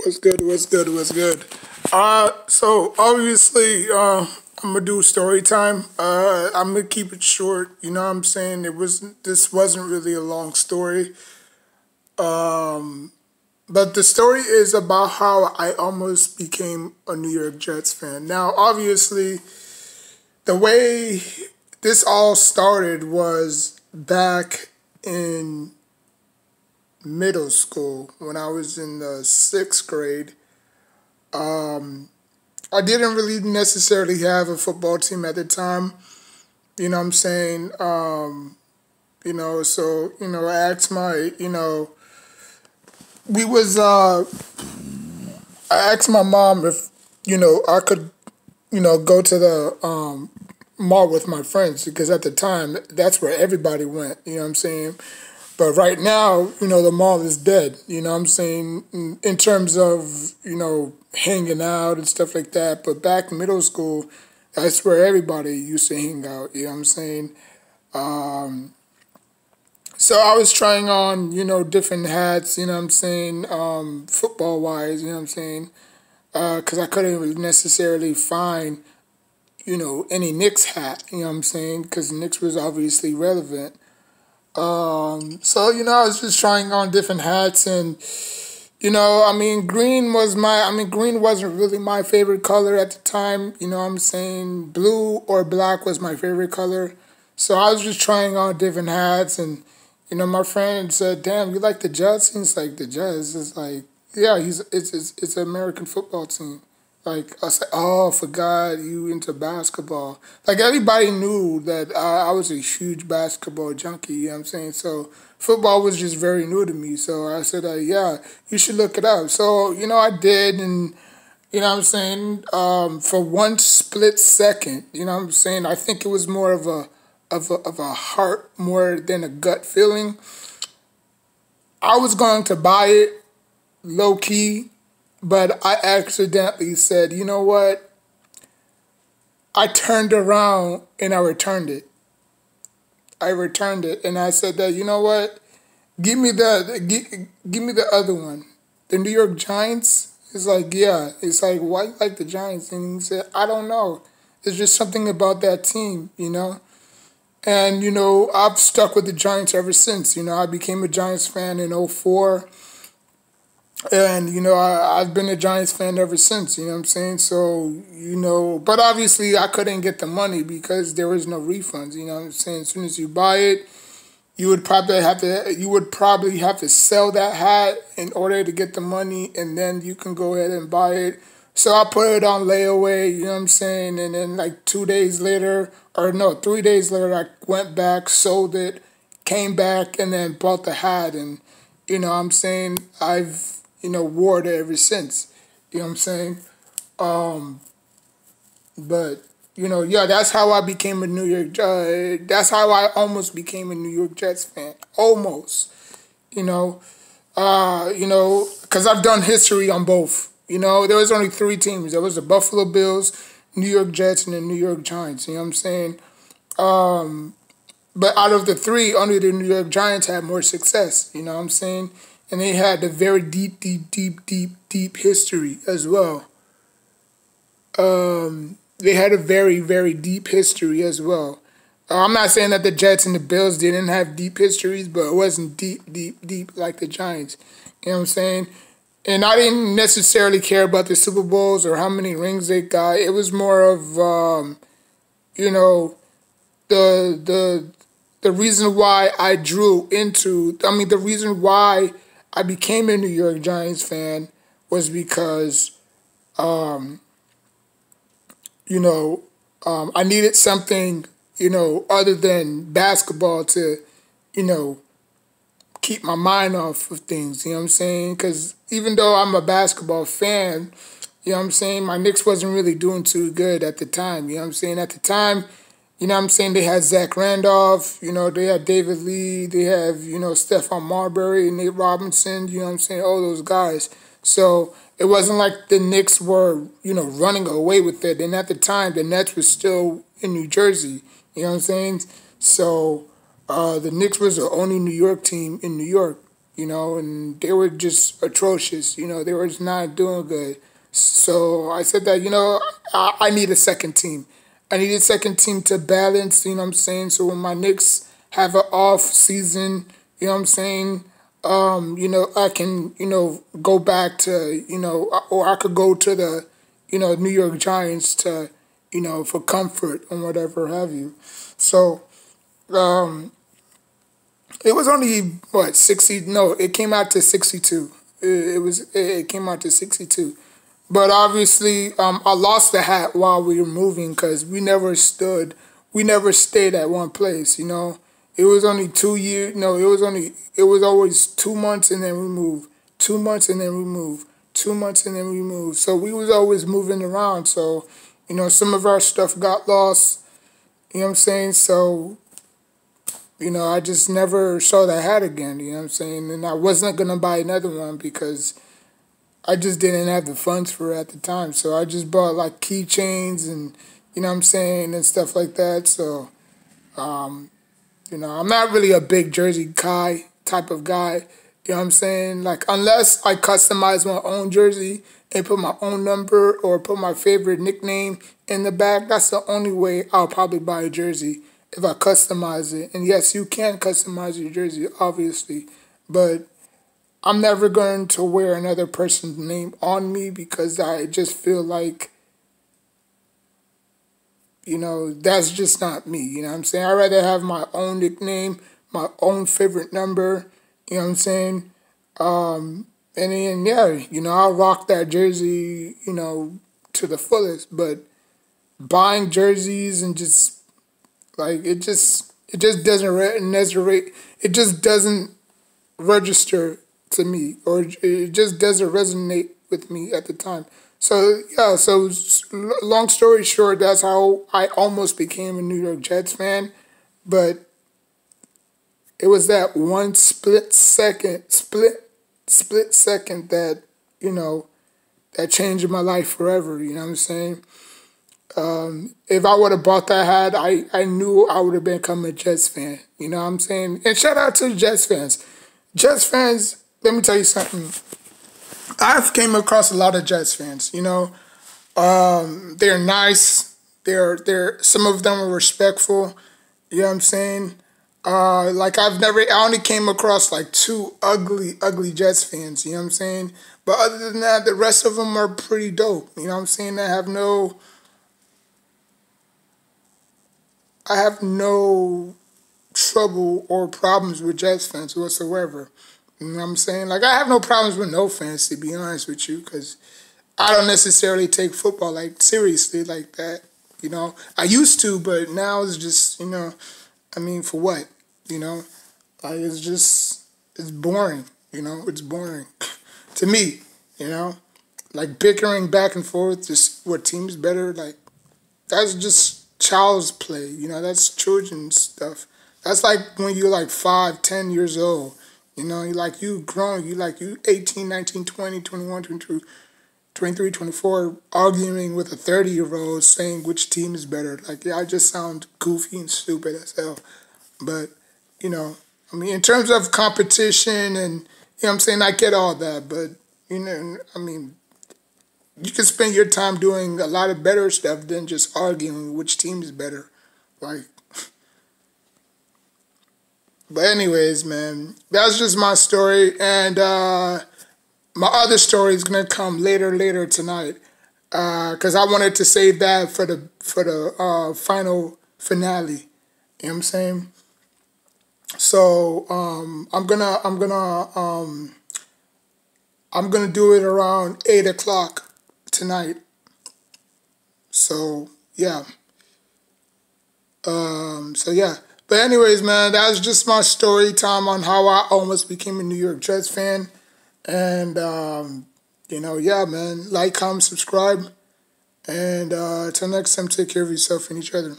What's good? What's good? What's good? So obviously, I'm gonna do story time. I'm gonna keep it short. You know what I'm saying? This wasn't really a long story. But the story is about how I almost became a New York Jets fan. Now, obviously, the way this all started was back in middle school when I was in the sixth grade. I didn't really necessarily have a football team at the time. You know what I'm saying? I asked we was, I asked my mom if, I could, go to the mall with my friends because at the time, that's where everybody went. You know what I'm saying? But right now, the mall is dead. You know what I'm saying? In terms of, hanging out and stuff like that. But back in middle school, that's where everybody used to hang out. You know what I'm saying? So I was trying on, different hats, you know what I'm saying, football wise, you know what I'm saying? Because I couldn't really necessarily find, any Knicks hat, you know what I'm saying? Because Knicks was obviously relevant. I was just trying on different hats and, green wasn't really my favorite color at the time. You know what I'm saying? Blue or black was my favorite color. So I was just trying on different hats and, my friend said, damn, you like the Jets? And it's like, the Jets? It's like, yeah, it's an American football team. Like, I said, oh, I forgot you into basketball. Like, everybody knew that I was a huge basketball junkie, you know what I'm saying? So, football was just very new to me. So, I said, yeah, you should look it up. So, I did, and, you know what I'm saying, for one split second, you know what I'm saying, I think it was more of a heart more than a gut feeling. I was going to buy it low key, but I accidentally said, you know what? I turned around and I returned it. I returned it and I said that, you know what? Give me the other one. The New York Giants. It's like, yeah. It's like, why you like the Giants? And he said, I don't know. It's just something about that team, And, I've stuck with the Giants ever since. I became a Giants fan in '04. And, I've been a Giants fan ever since, you know what I'm saying? So, but obviously I couldn't get the money because there was no refunds, you know what I'm saying? As soon as you buy it, you would probably have to sell that hat in order to get the money, and then you can go ahead and buy it. So I put it on layaway, you know what I'm saying? And then like 3 days later, I went back, sold it, came back, and then bought the hat. And, what I'm saying, I've, wore it ever since. You know what I'm saying? But, yeah, that's how I became a that's how I almost became a New York Jets fan. Almost, because I've done history on both. There was only three teams. There was the Buffalo Bills, New York Jets, and the New York Giants. You know what I'm saying? But out of the three, only the New York Giants had more success. You know what I'm saying? And they had a very deep history as well. They had a very, very deep history as well. I'm not saying that the Jets and the Bills didn't have deep histories, but it wasn't deep like the Giants. You know what I'm saying? And I didn't necessarily care about the Super Bowls or how many rings they got. It was more of, the reason why the reason why I became a New York Giants fan was because, I needed something, other than basketball to, keep my mind off of things, you know what I'm saying? Because even though I'm a basketball fan, you know what I'm saying, my Knicks wasn't really doing too good at the time, you know what I'm saying? At the time, you know what I'm saying, they had Zach Randolph, they had David Lee, they have, Stephon Marbury, Nate Robinson, you know what I'm saying, all those guys. So it wasn't like the Knicks were, running away with it. And at the time, the Nets was still in New Jersey, you know what I'm saying? So the Knicks was the only New York team in New York. and they were just atrocious. They were just not doing good. So I said that, I need a second team. I need a second team to balance, you know what I'm saying? So when my Knicks have an off season, you know what I'm saying? I can, go back to, or I could go to the, New York Giants to, for comfort and whatever have you. So, it was only what 60. No, it came out to 62. It came out to 62. But obviously, I lost the hat while we were moving because we never stayed at one place. It was only 2 years. No, it was always 2 months and then we moved, 2 months and then we moved, 2 months and then we moved. So we was always moving around. So, some of our stuff got lost. You know what I'm saying? So, I just never saw that hat again. You know what I'm saying? And I wasn't gonna buy another one because I just didn't have the funds for it at the time. So I just bought like keychains and what I'm saying and stuff like that. So I'm not really a big jersey guy type of guy. You know what I'm saying? Like unless I customize my own jersey and put my own number or put my favorite nickname in the back, that's the only way I'll probably buy a jersey if I customize it. And yes, you can customize your jersey, obviously, but I'm never going to wear another person's name on me because I just feel like, that's just not me. You know what I'm saying? I'd rather have my own nickname, my own favorite number, you know what I'm saying? And then, yeah, I'll rock that jersey, to the fullest. But buying jerseys and just, like, it just doesn't register to me, or it just doesn't resonate with me at the time. So yeah, long story short, that's how I almost became a New York Jets fan, but it was that one split second that that changed my life forever. You know what I'm saying? If I would have bought that hat, I knew I would have become a Jets fan. You know what I'm saying? And shout out to the Jets fans. Jets fans, let me tell you something. I've came across a lot of Jets fans. They're nice. They're some of them are respectful. You know what I'm saying? I only came across like two ugly Jets fans. You know what I'm saying? But other than that, the rest of them are pretty dope. You know what I'm saying? I have no trouble or problems with Jets fans whatsoever. You know what I'm saying? Like, I have no problems with no fans, to be honest with you, because I don't necessarily take football, like, seriously like that. I used to, but now it's just, for what? Like, it's boring, it's boring to me, like bickering back and forth, just what team's better, like, that's just child's play, that's children's stuff. That's like when you're like 5, 10 years old. You grown, you 18, 19, 20, 21, 22, 23, 24, arguing with a 30-year-old saying which team is better. Like, yeah, I just sound goofy and stupid as hell. But, in terms of competition and, I'm saying, I get all that. But, you can spend your time doing a lot of better stuff than just arguing which team is better. Like, but anyways, man, that's just my story. And my other story is going to come later tonight. Because I wanted to save that for the final finale. You know what I'm saying? So I'm gonna do it around 8 o'clock tonight. So yeah. So yeah. But anyways, man, that's just my story time on how I almost became a New York Jets fan. And yeah, man, like, comment, subscribe. And till next time, take care of yourself and each other.